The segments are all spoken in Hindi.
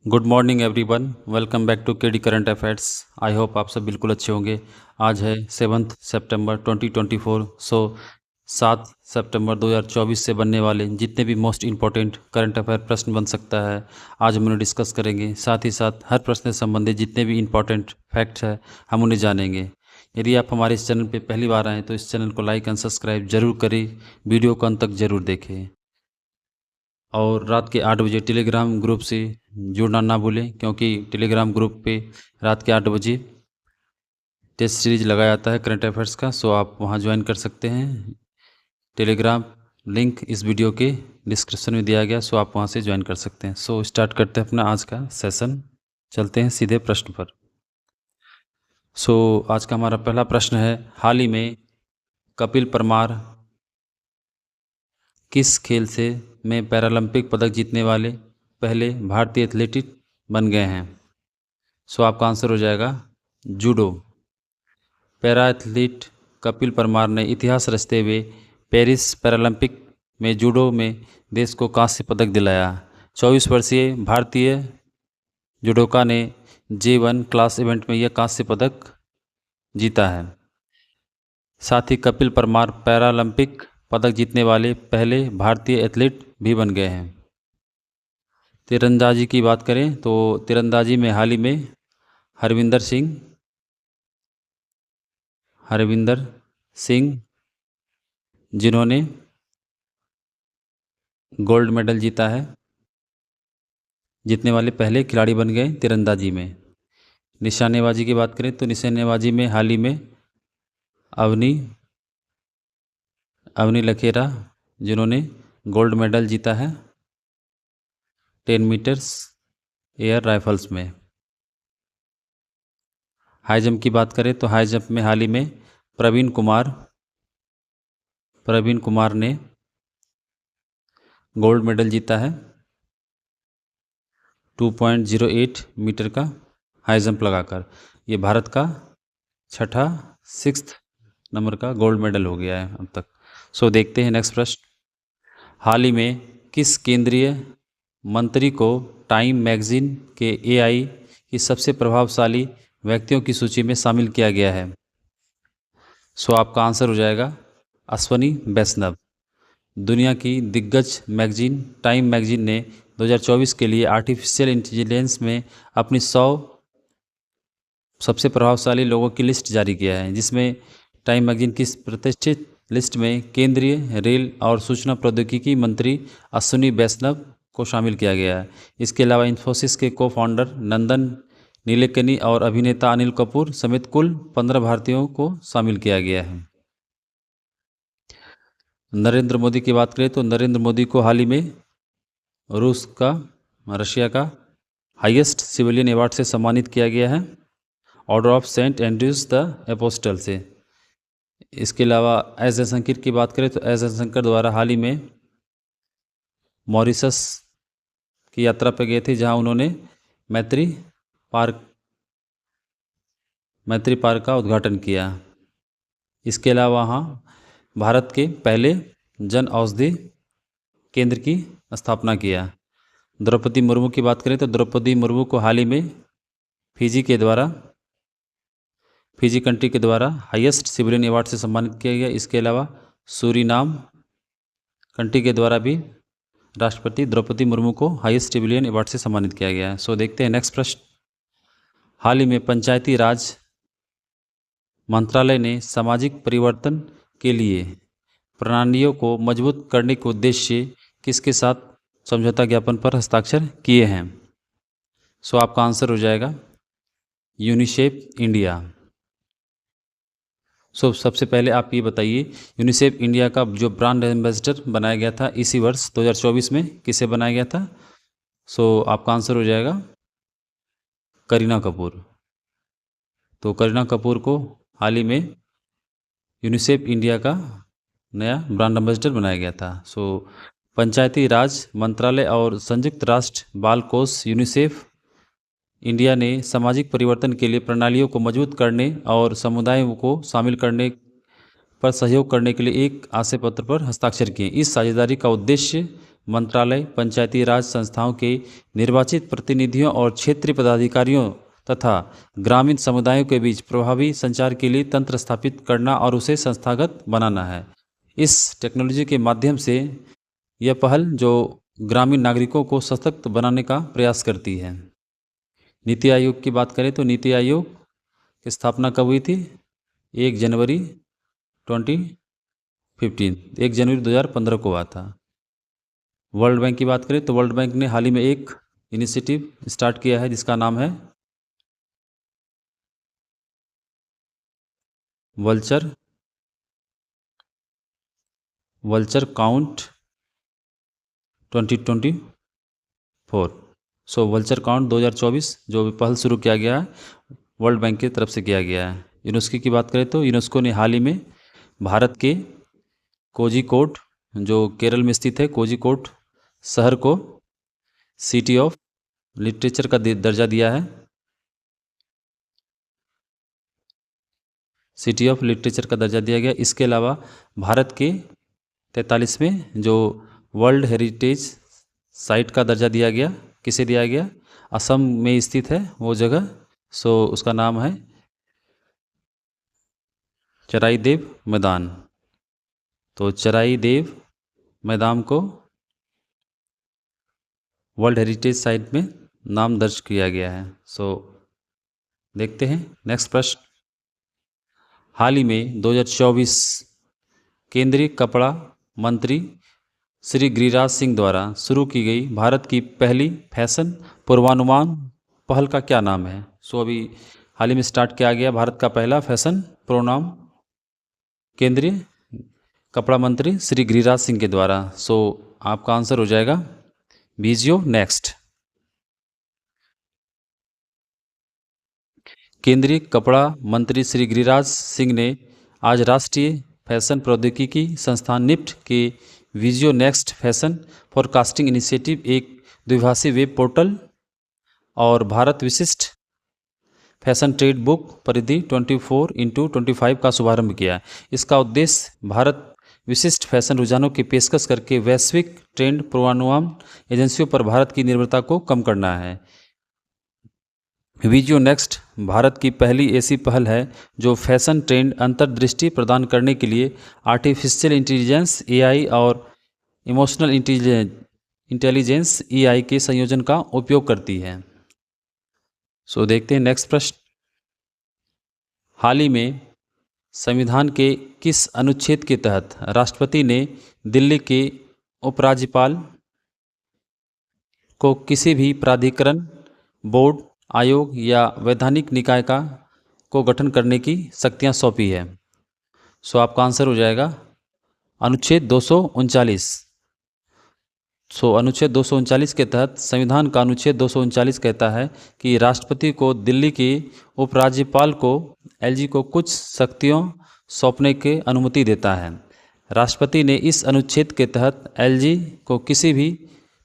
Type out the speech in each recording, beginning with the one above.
Good morning everyone. Welcome back to KD current affairs. I hope आप सब बिल्कुल अच्छे होंगे। आज है 7 सितंबर 2024। 7 सितंबर 2024 से बनने वाले जितने भी मोस्ट इंपॉर्टेंट करंट अफेयर प्रश्न बन सकता है आज हम उन्हें डिस्कस करेंगे। साथ ही साथ हर प्रश्न से संबंधित जितने भी इंपॉर्टेंट फैक्ट्स हैं हम उन्हें जानेंगे। यदि आप हमारे इस चैनल पर पहली बार आएँ तो इस चैनल को लाइक एंड सब्सक्राइब जरूर करें, वीडियो को अंत तक जरूर देखें और रात के 8 बजे टेलीग्राम ग्रुप से जुड़ना ना भूलें, क्योंकि टेलीग्राम ग्रुप पे रात के 8 बजे टेस्ट सीरीज लगाया जाता है करंट अफेयर्स का। सो आप वहां ज्वाइन कर सकते हैं। टेलीग्राम लिंक इस वीडियो के डिस्क्रिप्शन में दिया गया, सो आप वहां से ज्वाइन कर सकते हैं। सो स्टार्ट करते हैं अपना आज का सेशन। चलते हैं सीधे प्रश्न पर। सो आज का हमारा पहला प्रश्न है, हाल ही में कपिल परमार किस खेल से में पैरालंपिक पदक जीतने वाले पहले भारतीय एथलीट बन गए हैं? सो आपका आंसर हो जाएगा judo. Para athlete Kapil Parmar ने इतिहास रचते हुए पेरिस पैरालंपिक में जूडो में देश को कांस्य पदक दिलाया। 24 वर्षीय भारतीय जुडोका ने J1 क्लास इवेंट में यह कांस्य पदक जीता है। साथ ही कपिल परमार पैरालंपिक पदक जीतने वाले पहले भारतीय एथलीट भी बन गए हैं। तीरंदाजी की बात करें तो तीरंदाजी में हाल ही में हरविंदर सिंह जिन्होंने गोल्ड मेडल जीता है, जीतने वाले पहले खिलाड़ी बन गए तीरंदाजी में। निशानेबाजी की बात करें तो निशानेबाजी में हाल ही में अवनी लखेरा जिन्होंने गोल्ड मेडल जीता है 10 मीटर्स एयर राइफल्स में। हाई जंप की बात करें तो हाई जंप में हाल ही में प्रवीण कुमार ने गोल्ड मेडल जीता है 2.08 मीटर का हाई जंप लगाकर। ये भारत का छठा 6th नंबर का गोल्ड मेडल हो गया है अब तक। सो देखते हैं नेक्स्ट प्रश्न। हाल ही में किस केंद्रीय मंत्री को टाइम मैगजीन के AI की सबसे प्रभावशाली व्यक्तियों की सूची में शामिल किया गया है? सो आपका आंसर हो जाएगा अश्वनी वैष्णव। दुनिया की दिग्गज मैगजीन टाइम मैगजीन ने 2024 के लिए आर्टिफिशियल इंटेलिजेंस में अपनी 100 सबसे प्रभावशाली लोगों की लिस्ट जारी किया है, जिसमें टाइम मैगजीन की प्रतिष्ठित लिस्ट में केंद्रीय रेल और सूचना प्रौद्योगिकी मंत्री अश्विनी वैष्णव को शामिल किया गया है। इसके अलावा इन्फोसिस के को फाउंडर नंदन नीलेकनी और अभिनेता अनिल कपूर समेत कुल 15 भारतीयों को शामिल किया गया है। नरेंद्र मोदी की बात करें तो नरेंद्र मोदी को हाल ही में रशिया का हाईएस्ट सिविलियन अवार्ड से सम्मानित किया गया है, order of Saint Andrews the apostle से। इसके अलावा एस जयशंकर की बात करें तो एस जयशंकर द्वारा हाल ही में मॉरिशस की यात्रा पर गए थे, जहां उन्होंने मैत्री पार्क का उद्घाटन किया। इसके अलावा वहाँ भारत के पहले जन औषधि केंद्र की स्थापना किया। द्रौपदी मुर्मू की बात करें तो द्रौपदी मुर्मू को हाल ही में फिजी कंट्री के द्वारा हाईएस्ट सिविलियन अवार्ड से सम्मानित किया गया। इसके अलावा सूरीनाम कंट्री के द्वारा भी राष्ट्रपति द्रौपदी मुर्मू को हाईएस्ट सिविलियन अवार्ड से सम्मानित किया गया है। सो देखते हैं नेक्स्ट प्रश्न। हाल ही में पंचायती राज मंत्रालय ने सामाजिक परिवर्तन के लिए प्रणालियों को मजबूत करने के उद्देश्य से किसके साथ समझौता ज्ञापन पर हस्ताक्षर किए हैं? सो आपका आंसर हो जाएगा यूनिसेफ इंडिया। सो सबसे पहले आप ये बताइए, यूनिसेफ इंडिया का जो ब्रांड एम्बेसडर बनाया गया था इसी वर्ष 2024 में किसे बनाया गया था? सो आपका आंसर हो जाएगा करीना कपूर। तो करीना कपूर को हाल ही में यूनिसेफ इंडिया का नया ब्रांड एम्बेसडर बनाया गया था। सो पंचायती राज मंत्रालय और संयुक्त राष्ट्र बाल कोष यूनिसेफ इंडिया ने सामाजिक परिवर्तन के लिए प्रणालियों को मजबूत करने और समुदायों को शामिल करने पर सहयोग करने के लिए एक आशय पत्र पर हस्ताक्षर किए। इस साझेदारी का उद्देश्य मंत्रालय पंचायती राज संस्थाओं के निर्वाचित प्रतिनिधियों और क्षेत्रीय पदाधिकारियों तथा ग्रामीण समुदायों के बीच प्रभावी संचार के लिए तंत्र स्थापित करना और उसे संस्थागत बनाना है। इस टेक्नोलॉजी के माध्यम से यह पहल जो ग्रामीण नागरिकों को सशक्त बनाने का प्रयास करती है। नीति आयोग की बात करें तो नीति आयोग की स्थापना कब हुई थी? 1 जनवरी 2015 को हुआ था। वर्ल्ड बैंक की बात करें तो वर्ल्ड बैंक ने हाल ही में एक इनिशिएटिव स्टार्ट किया है जिसका नाम है वल्चर काउंट 2024। सो वल्चर काउंट 2024 जो पहल शुरू किया गया है वर्ल्ड बैंक की तरफ से किया गया है। यूनेस्को की बात करें तो यूनेस्को ने हाल ही में भारत के कोझिकोड जो केरल में स्थित है कोझिकोड शहर को सिटी ऑफ लिटरेचर का दर्जा दिया है। सिटी ऑफ लिटरेचर का दर्जा दिया गया। इसके अलावा भारत के 43वें जो वर्ल्ड हेरिटेज साइट का दर्जा दिया गया। किसे दिया गया? असम में स्थित है वो जगह। सो उसका नाम है चराईदेव मैदान। तो चराईदेव मैदान को वर्ल्ड हेरिटेज साइट में नाम दर्ज किया गया है। सो देखते हैं नेक्स्ट प्रश्न। हाल ही में 2024 केंद्रीय कपड़ा मंत्री श्री गिरिराज सिंह द्वारा शुरू की गई भारत की पहली फैशन पूर्वानुमान पहल का क्या नाम है? सो अभी हाल ही में स्टार्ट किया गया भारत का पहला फैशन पूर्वानुमान केंद्रीय कपड़ा मंत्री श्री गिरिराज सिंह के द्वारा। सो आपका आंसर हो जाएगा बीजियो नेक्स्ट। केंद्रीय कपड़ा मंत्री श्री गिरिराज सिंह ने आज राष्ट्रीय फैशन प्रौद्योगिकी संस्थान निफ्ट के विजियो नेक्स्ट फैशन फोरकास्टिंग इनिशिएटिव एक द्विभाषी वेब पोर्टल और भारत विशिष्ट फैशन ट्रेड बुक परिधि 24x25 का शुभारंभ किया। इसका उद्देश्य भारत विशिष्ट फैशन रुझानों की पेशकश करके वैश्विक ट्रेंड पूर्वानुमान एजेंसियों पर भारत की निर्भरता को कम करना है। विजियो नेक्स्ट भारत की पहली ऐसी पहल है जो फैशन ट्रेंड अंतर्दृष्टि प्रदान करने के लिए आर्टिफिशियल इंटेलिजेंस AI और इमोशनल इंटेलिजेंस EI के संयोजन का उपयोग करती है। सो देखते हैं नेक्स्ट प्रश्न। हाल ही में संविधान के किस अनुच्छेद के तहत राष्ट्रपति ने दिल्ली के उपराज्यपाल को किसी भी प्राधिकरण, बोर्ड, आयोग या वैधानिक निकाय को गठन करने की शक्तियां सौंपी है? सो आपका आंसर हो जाएगा अनुच्छेद 239। सो अनुच्छेद 239 के तहत संविधान का अनुच्छेद 239 कहता है कि राष्ट्रपति को दिल्ली के उपराज्यपाल को LG को कुछ शक्तियों सौंपने की अनुमति देता है। राष्ट्रपति ने इस अनुच्छेद के तहत LG को किसी भी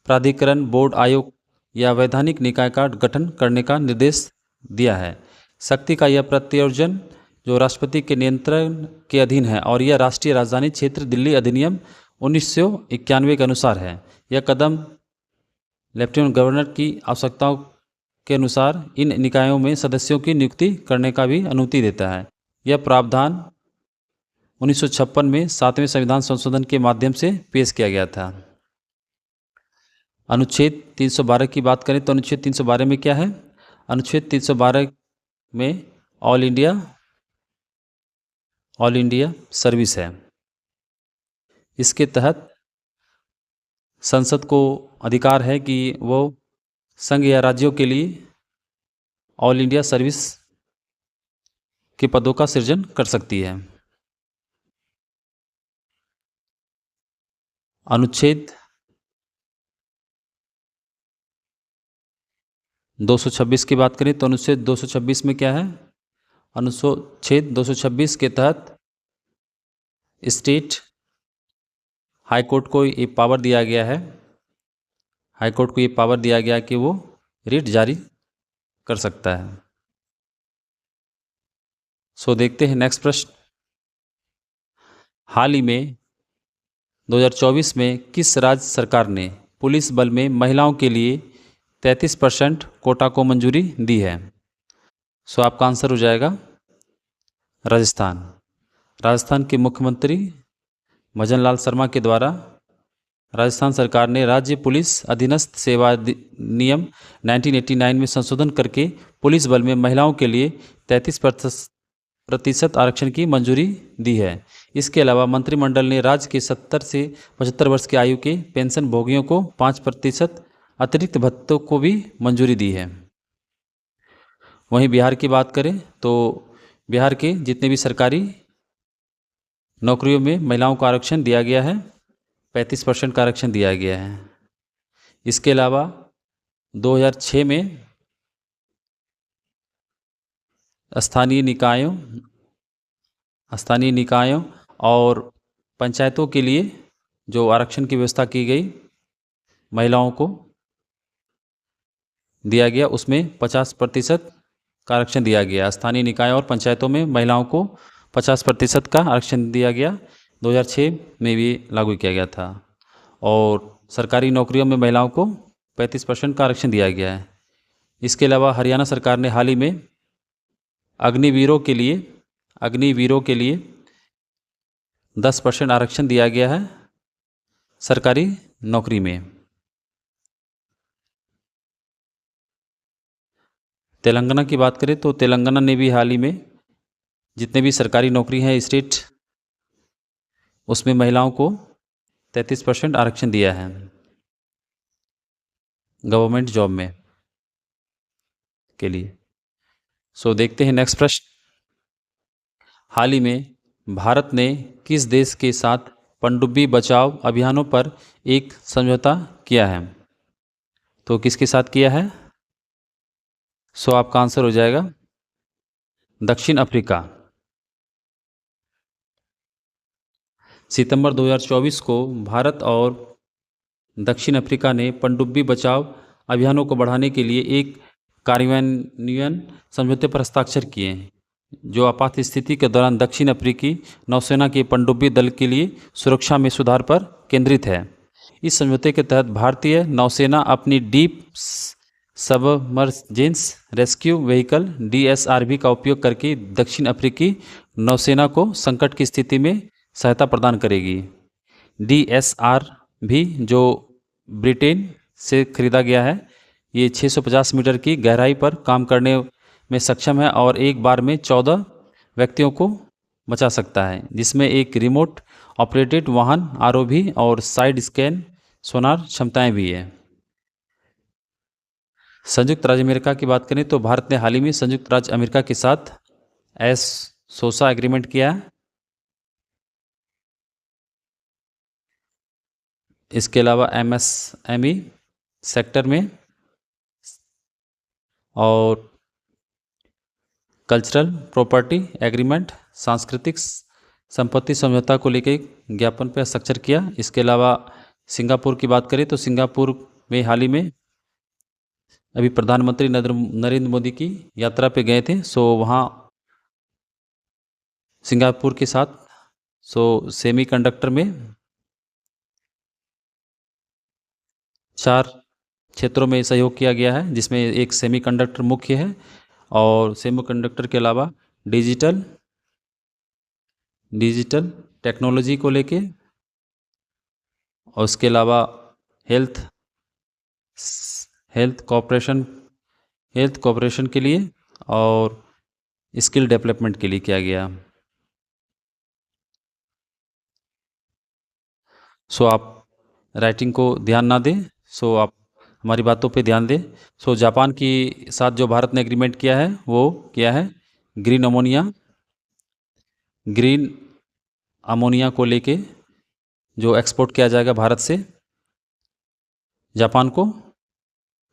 प्राधिकरण, बोर्ड, आयोग या वैधानिक निकाय का गठन करने का निर्देश दिया है। शक्ति का यह प्रत्यायोजन जो राष्ट्रपति के नियंत्रण के अधीन है और यह राष्ट्रीय राजधानी क्षेत्र दिल्ली अधिनियम 1991 के अनुसार है। यह कदम लेफ्टिनेंट गवर्नर की आवश्यकताओं के अनुसार इन निकायों में सदस्यों की नियुक्ति करने का भी अनुमति देता है। यह प्रावधान 1956 में 7वें संविधान संशोधन के माध्यम से पेश किया गया था। अनुच्छेद 312 की बात करें तो अनुच्छेद 312 में क्या है? अनुच्छेद 312 में ऑल इंडिया सर्विस है। इसके तहत संसद को अधिकार है कि वो संघ या राज्यों के लिए ऑल इंडिया सर्विस के पदों का सृजन कर सकती है। अनुच्छेद 226 की बात करें तो अनुच्छेद 226 में क्या है? अनुच्छेद 226 के तहत स्टेट हाई कोर्ट को ये पावर दिया गया है। हाई कोर्ट को ये पावर दिया गया कि वो रिट जारी कर सकता है। सो देखते हैं नेक्स्ट प्रश्न। हाल ही में 2024 में किस राज्य सरकार ने पुलिस बल में महिलाओं के लिए 33% कोटा को मंजूरी दी है? सो आपका आंसर हो जाएगा राजस्थान। राजस्थान के मुख्यमंत्री भजन लाल शर्मा के द्वारा राजस्थान सरकार ने राज्य पुलिस अधीनस्थ सेवा नियम 1989 में संशोधन करके पुलिस बल में महिलाओं के लिए 33% आरक्षण की मंजूरी दी है। इसके अलावा मंत्रिमंडल ने राज्य के 70 से 75 वर्ष की आयु के पेंशन भोगियों को 5% अतिरिक्त भत्तों को भी मंजूरी दी है। वहीं बिहार की बात करें तो बिहार के जितने भी सरकारी नौकरियों में महिलाओं को आरक्षण दिया गया है, 35% का आरक्षण दिया गया है। इसके अलावा 2006 में स्थानीय निकायों और पंचायतों के लिए जो आरक्षण की व्यवस्था की गई महिलाओं को दिया गया, उसमें 50% का आरक्षण दिया गया। स्थानीय निकाय और पंचायतों में महिलाओं को 50% का आरक्षण दिया गया, 2006 में भी लागू किया गया था। और सरकारी नौकरियों में महिलाओं को 35% का आरक्षण दिया गया है। इसके अलावा हरियाणा सरकार ने हाल ही में अग्निवीरों के लिए 10% आरक्षण दिया गया है सरकारी नौकरी में। तेलंगाना की बात करें तो तेलंगाना ने भी हाल ही में जितने भी सरकारी नौकरी हैं स्टेट, उसमें महिलाओं को 33% आरक्षण दिया है गवर्नमेंट जॉब में के लिए। सो देखते हैं नेक्स्ट प्रश्न। हाल ही में भारत ने किस देश के साथ पनडुब्बी बचाव अभियानों पर एक समझौता किया है? तो किसके साथ किया है? सो आपका आंसर हो जाएगा दक्षिण अफ्रीका। सितंबर 2024 को भारत और दक्षिण अफ्रीका ने पनडुब्बी बचाव अभियानों को बढ़ाने के लिए एक कार्यान्वयन समझौते पर हस्ताक्षर किए हैं, जो आपात स्थिति के दौरान दक्षिण अफ्रीकी नौसेना के पनडुब्बी दल के लिए सुरक्षा में सुधार पर केंद्रित है। इस समझौते के तहत भारतीय नौसेना अपनी deep submergence rescue vehicle DSRV का उपयोग करके दक्षिण अफ्रीकी नौसेना को संकट की स्थिति में सहायता प्रदान करेगी। DSRV जो ब्रिटेन से खरीदा गया है, ये 650 मीटर की गहराई पर काम करने में सक्षम है और एक बार में 14 व्यक्तियों को बचा सकता है, जिसमें एक रिमोट ऑपरेटेड वाहन ROV और साइड स्कैन सोनार क्षमताएं भी है। संयुक्त राज्य अमेरिका की बात करें तो भारत ने हाल ही में संयुक्त राज्य अमेरिका के साथ SOSA एग्रीमेंट किया है। इसके अलावा MSME सेक्टर में और कल्चरल प्रॉपर्टी एग्रीमेंट, सांस्कृतिक संपत्ति समझौता को लेकर ज्ञापन पर हस्ताक्षर किया। इसके अलावा सिंगापुर की बात करें तो सिंगापुर में हाल ही में अभी प्रधानमंत्री नरेंद्र मोदी की यात्रा पे गए थे, सो वहाँ सिंगापुर के साथ सेमीकंडक्टर में 4 क्षेत्रों में सहयोग किया गया है, जिसमें एक सेमीकंडक्टर मुख्य है और सेमीकंडक्टर के अलावा डिजिटल टेक्नोलॉजी को लेके और उसके अलावा हेल्थ कॉपरेशन के लिए और स्किल डेवलपमेंट के लिए किया गया। सो आप राइटिंग को ध्यान ना दें, सो आप हमारी बातों पे ध्यान दें। सो जापान के साथ जो भारत ने एग्रीमेंट किया है वो क्या है? ग्रीन अमोनिया को लेके जो एक्सपोर्ट किया जाएगा भारत से जापान को,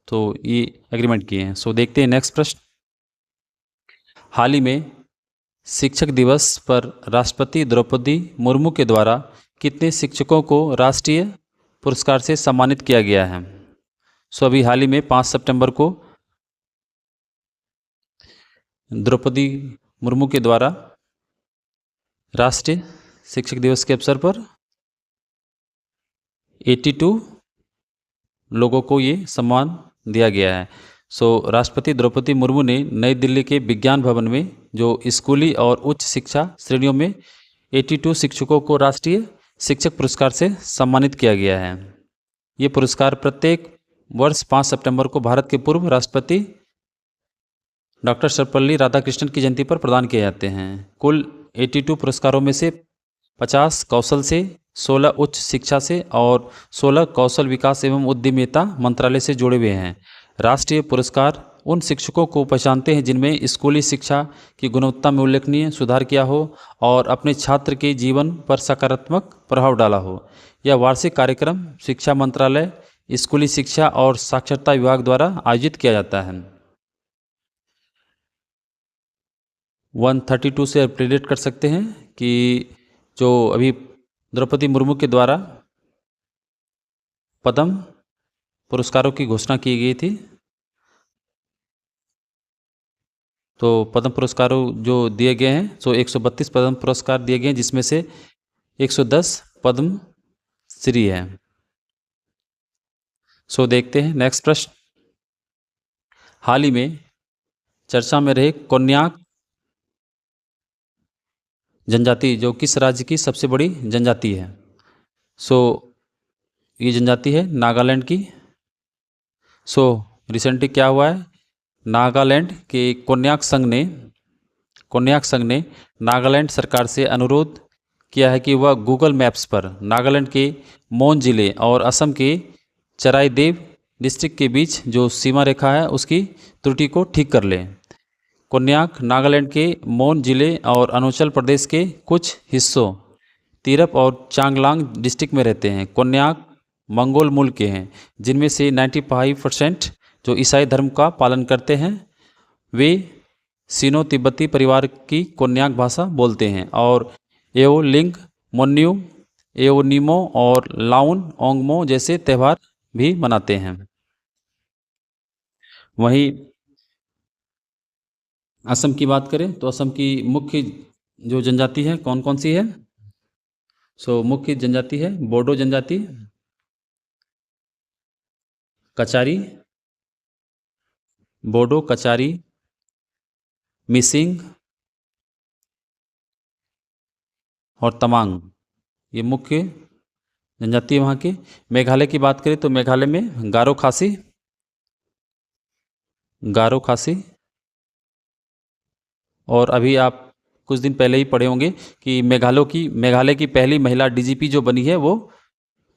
तो ये एग्रीमेंट किए हैं। सो देखते हैं नेक्स्ट प्रश्न। हाल ही में शिक्षक दिवस पर राष्ट्रपति द्रौपदी मुर्मू के द्वारा कितने शिक्षकों को राष्ट्रीय पुरस्कार से सम्मानित किया गया है? सो अभी हाल ही में 5 सितंबर को द्रौपदी मुर्मू के द्वारा राष्ट्रीय शिक्षक दिवस के अवसर पर 82 लोगों को ये सम्मान दिया गया है। राष्ट्रपति द्रौपदी मुर्मू ने नई दिल्ली के विज्ञान भवन में जो स्कूली और उच्च शिक्षा श्रेणियों में 82 शिक्षकों को राष्ट्रीय शिक्षक पुरस्कार से सम्मानित किया गया है। ये पुरस्कार प्रत्येक वर्ष 5 सितंबर को भारत के पूर्व राष्ट्रपति डॉक्टर सर्वपल्ली राधाकृष्णन की जयंती पर प्रदान किए जाते हैं। कुल 82 पुरस्कारों में से 50 कौशल से, 16 उच्च शिक्षा से और 16 कौशल विकास एवं उद्यमिता मंत्रालय से जुड़े हुए हैं। राष्ट्रीय पुरस्कार उन शिक्षकों को पहचानते हैं जिनमें स्कूली शिक्षा की गुणवत्ता में उल्लेखनीय सुधार किया हो और अपने छात्र के जीवन पर सकारात्मक प्रभाव डाला हो। यह वार्षिक कार्यक्रम शिक्षा मंत्रालय, स्कूली शिक्षा और साक्षरता विभाग द्वारा आयोजित किया जाता है। 132 से आप रिलेट कर सकते हैं कि जो अभी द्रौपदी मुर्मू के द्वारा पद्म पुरस्कारों की घोषणा की गई थी। तो पद्म पुरस्कारों जो दिए गए हैं 132 पद्म पुरस्कार दिए गए हैं, जिसमें से 110 पद्म श्री है। देखते हैं नेक्स्ट प्रश्न। हाल ही में चर्चा में रहे कोन्याक जनजाति जो किस राज्य की सबसे बड़ी जनजाति है? ये जनजाति है नागालैंड की। रिसेंटली क्या हुआ है, नागालैंड के कोन्याक संघ ने नागालैंड सरकार से अनुरोध किया है कि वह गूगल मैप्स पर नागालैंड के मोन जिले और असम के चराईदेव डिस्ट्रिक्ट के बीच जो सीमा रेखा है उसकी त्रुटि को ठीक कर ले। कोन्याक नागालैंड के मोन जिले और अरुणाचल प्रदेश के कुछ हिस्सों तिरप और चांगलांग डिस्ट्रिक्ट में रहते हैं। कोन्याक मंगोल मूल के हैं, जिनमें से 95% जो ईसाई धर्म का पालन करते हैं। वे सिनो तिब्बती परिवार की कोन्याक भाषा बोलते हैं और एओलिंग, मोन्यू, एओनिमो और लाउन ओंगमो जैसे त्यौहार भी मनाते हैं। वहीं असम की बात करें तो असम की मुख्य जो जनजाति है कौन कौन सी है? मुख्य जनजाति है बोडो जनजाति, कचारी, बोडो, कचारी, मिसिंग और तमांग, ये मुख्य जनजाति है वहाँ की। मेघालय की बात करें तो मेघालय में गारो खासी और अभी आप कुछ दिन पहले ही पढ़े होंगे कि मेघालय की पहली महिला डीजीपी जो बनी है वो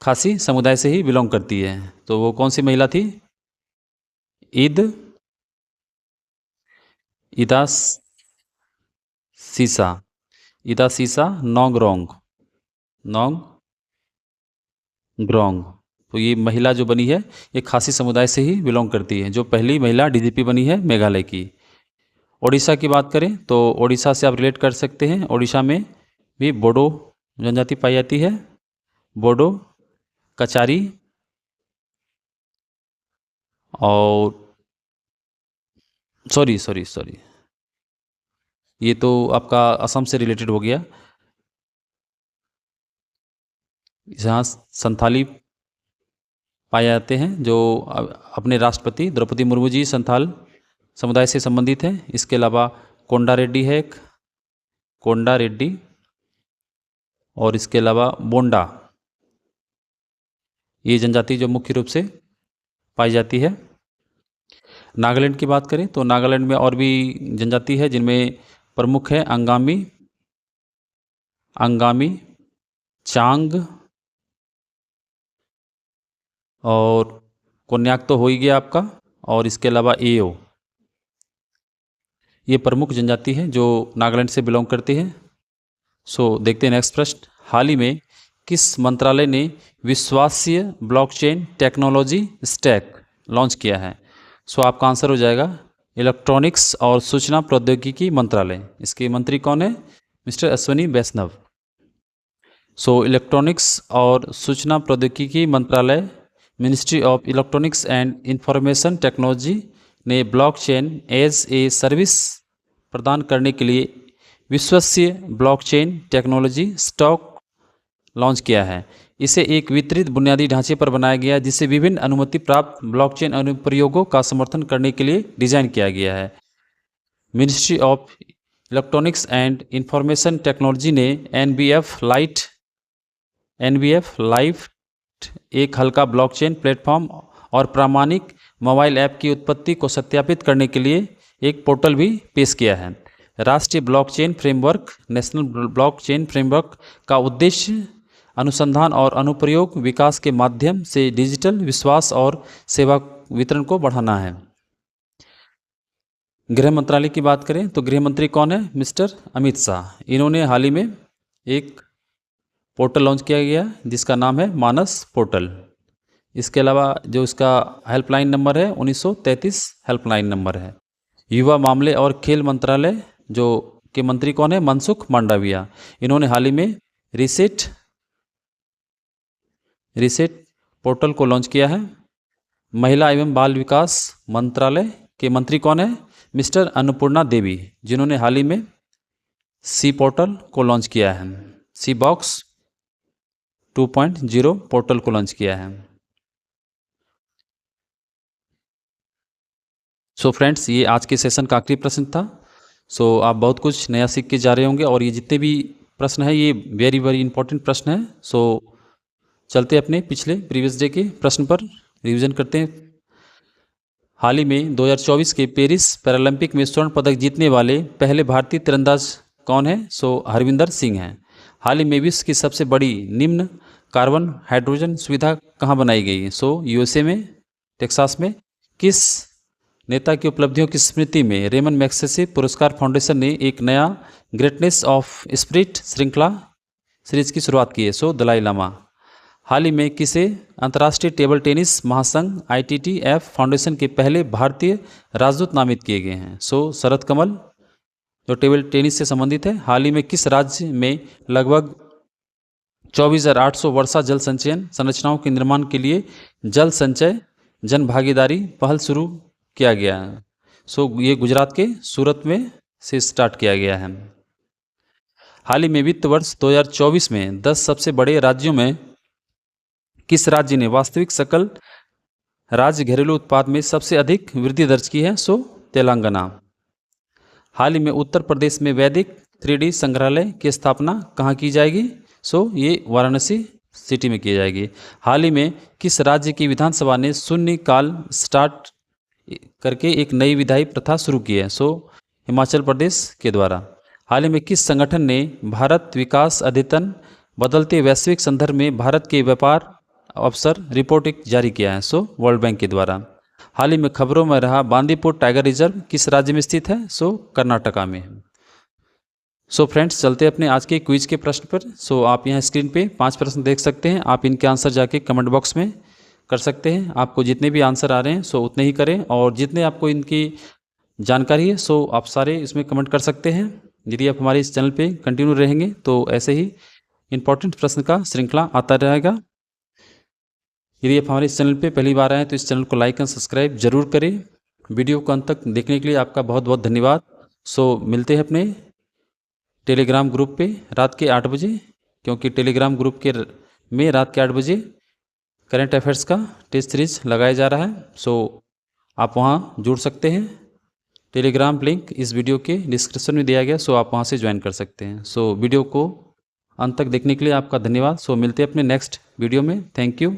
खासी समुदाय से ही बिलोंग करती है। तो वो कौन सी महिला थी? इदा सीसा नोंग ग्रोंग। तो ये महिला जो बनी है ये खासी समुदाय से ही बिलोंग करती है, जो पहली महिला डीजीपी बनी है मेघालय की। ओडिशा की बात करें तो ओडिशा से आप रिलेट कर सकते हैं, ओडिशा में भी बोडो जनजाति पाई जाती है। बोडो, कचारी और सॉरी ये तो आपका असम से रिलेटेड हो गया। यहाँ संथाली पाए जाते हैं, जो अपने राष्ट्रपति द्रौपदी मुर्मू जी संथाल समुदाय से संबंधित हैं। इसके अलावा कोंडा रेड्डी है एक, कोंडा रेड्डी, और इसके अलावा बोंडा, ये जनजाति जो मुख्य रूप से पाई जाती है। नागालैंड की बात करें तो नागालैंड में और भी जनजाति है जिनमें प्रमुख है अंगामी, चांग और कोन्याक तो हो ही गया आपका, और इसके अलावा एओ, ये प्रमुख जनजाति है जो नागालैंड से बिलोंग करती है। देखते हैं नेक्स्ट प्रश्न। हाल ही में किस मंत्रालय ने विश्वासीय ब्लॉकचेन टेक्नोलॉजी स्टैक लॉन्च किया है? आपका आंसर हो जाएगा इलेक्ट्रॉनिक्स और सूचना प्रौद्योगिकी मंत्रालय। इसके मंत्री कौन है? मिस्टर अश्विनी वैष्णव। इलेक्ट्रॉनिक्स और सूचना प्रौद्योगिकी मंत्रालय, ministry of electronics and information technology ने ब्लॉकचेन एज ए सर्विस प्रदान करने के लिए विश्वसनीय ब्लॉकचेन टेक्नोलॉजी स्टॉक लॉन्च किया है। इसे एक वितरित बुनियादी ढांचे पर बनाया गया है जिसे विभिन्न अनुमति प्राप्त ब्लॉकचेन अनुप्रयोगों का समर्थन करने के लिए डिजाइन किया गया है। Ministry of electronics and information technology ने एनबीएफ लाइट एक हल्का ब्लॉकचेन प्लेटफॉर्म और प्रामाणिक मोबाइल ऐप की उत्पत्ति को सत्यापित करने के लिए एक पोर्टल भी पेश किया है। राष्ट्रीय blockchain framework national blockchain framework का उद्देश्य अनुसंधान और अनुप्रयोग विकास के माध्यम से डिजिटल विश्वास और सेवा वितरण को बढ़ाना है। गृह मंत्रालय की बात करें तो गृह मंत्री कौन है? मिस्टर अमित शाह। इन्होंने हाल ही में एक पोर्टल लॉन्च किया गया जिसका नाम है मानस पोर्टल। इसके अलावा जो इसका हेल्पलाइन नंबर है 1933 हेल्पलाइन नंबर है। युवा मामले और खेल मंत्रालय जो के मंत्री कौन है? मनसुख मांडविया। इन्होंने हाल ही में रिसेट पोर्टल को लॉन्च किया है। महिला एवं बाल विकास मंत्रालय के मंत्री कौन है? मिस्टर अन्नपूर्णा देवी, जिन्होंने हाल ही में सी पोर्टल को लॉन्च किया है। सी बॉक्स 2.0 पोर्टल को लॉन्च किया है। सो फ्रेंड्स, ये आज के सेशन का आखिरी प्रश्न था। सो आप बहुत कुछ नया सीख के जा रहे होंगे और ये जितने भी प्रश्न हैं ये वेरी वेरी इंपॉर्टेंट प्रश्न हैं। सो चलते अपने पिछले प्रीवियस डे के प्रश्न पर रिवीजन करते हैं। हाल ही में 2024 के पेरिस पैरालंपिक में स्वर्ण पदक जीतने वाले पहले भारतीय तीरंदाज कौन है? सो हरविंदर सिंह हैं। हाल ही में विश्व की सबसे बड़ी निम्न कार्बन हाइड्रोजन सुविधा कहाँ बनाई गई है? सो यूएसए में, टेक्सास में। किस नेता की उपलब्धियों की स्मृति में रेमन मैग्सेसे पुरस्कार फाउंडेशन ने एक नया ग्रेटनेस ऑफ स्पिरिट श्रृंखला सीरीज की शुरुआत की है? सो दलाई लामा। हाल ही में किसे अंतर्राष्ट्रीय टेबल टेनिस महासंघ ITTF फाउंडेशन के पहले भारतीय राजदूत नामित किए गए हैं? सो शरद कमल, जो टेबल टेनिस से संबंधित है। हाल ही में किस राज्य में लगभग 24,800 वर्षा जल संचयन संरचनाओं के निर्माण के लिए जल संचय जन भागीदारी पहल शुरू किया गया है? सो ये गुजरात के सूरत में से स्टार्ट किया गया है। हाल ही में वित्त वर्ष 2024 में 10 सबसे बड़े राज्यों में किस राज्य ने वास्तविक सकल राज्य घरेलू उत्पाद में सबसे अधिक वृद्धि दर्ज की है? सो तेलंगाना। हाल ही में उत्तर प्रदेश में वैदिक 3D संग्रहालय की स्थापना कहाँ की जाएगी? सो ये वाराणसी सिटी में की जाएगी। हाल ही में किस राज्य की विधानसभा ने शून्य काल स्टार्ट करके एक नई विधायी प्रथा शुरू की है? सो हिमाचल प्रदेश के द्वारा। हाल ही में किस संगठन ने भारत विकास अद्यतन बदलते वैश्विक संदर्भ में भारत के व्यापार अवसर रिपोर्ट एक जारी किया है? सो वर्ल्ड बैंक के द्वारा। हाल ही में खबरों में रहा बांदीपुर टाइगर रिजर्व किस राज्य में स्थित है? सो कर्नाटका में। सो फ्रेंड्स, चलते अपने आज के क्विज के प्रश्न पर। सो आप यहाँ स्क्रीन पे 5 प्रश्न देख सकते हैं। आप इनके आंसर जाके कमेंट बॉक्स में कर सकते हैं। आपको जितने भी आंसर आ रहे हैं सो उतने ही करें, और जितने आपको इनकी जानकारी है सो आप सारे इसमें कमेंट कर सकते हैं। यदि आप हमारे इस चैनल पे कंटिन्यू रहेंगे तो ऐसे ही इंपॉर्टेंट प्रश्न का श्रृंखला आता रहेगा। यदि आप हमारे इस चैनल पे पहली बार आए हैं तो इस चैनल को लाइक एंड सब्सक्राइब जरूर करें। वीडियो को अंत तक देखने के लिए आपका बहुत बहुत धन्यवाद। सो मिलते हैं अपने टेलीग्राम ग्रुप पे रात के 8 बजे, क्योंकि टेलीग्राम ग्रुप के में रात के 8 बजे करंट अफेयर्स का टेस्ट सीरीज लगाया जा रहा है। सो आप वहाँ जुड़ सकते हैं। टेलीग्राम लिंक इस वीडियो के डिस्क्रिप्शन में दिया गया, सो आप वहाँ से ज्वाइन कर सकते हैं। सो वीडियो को अंत तक देखने के लिए आपका धन्यवाद। सो मिलते हैं अपने नेक्स्ट वीडियो में। Thank you.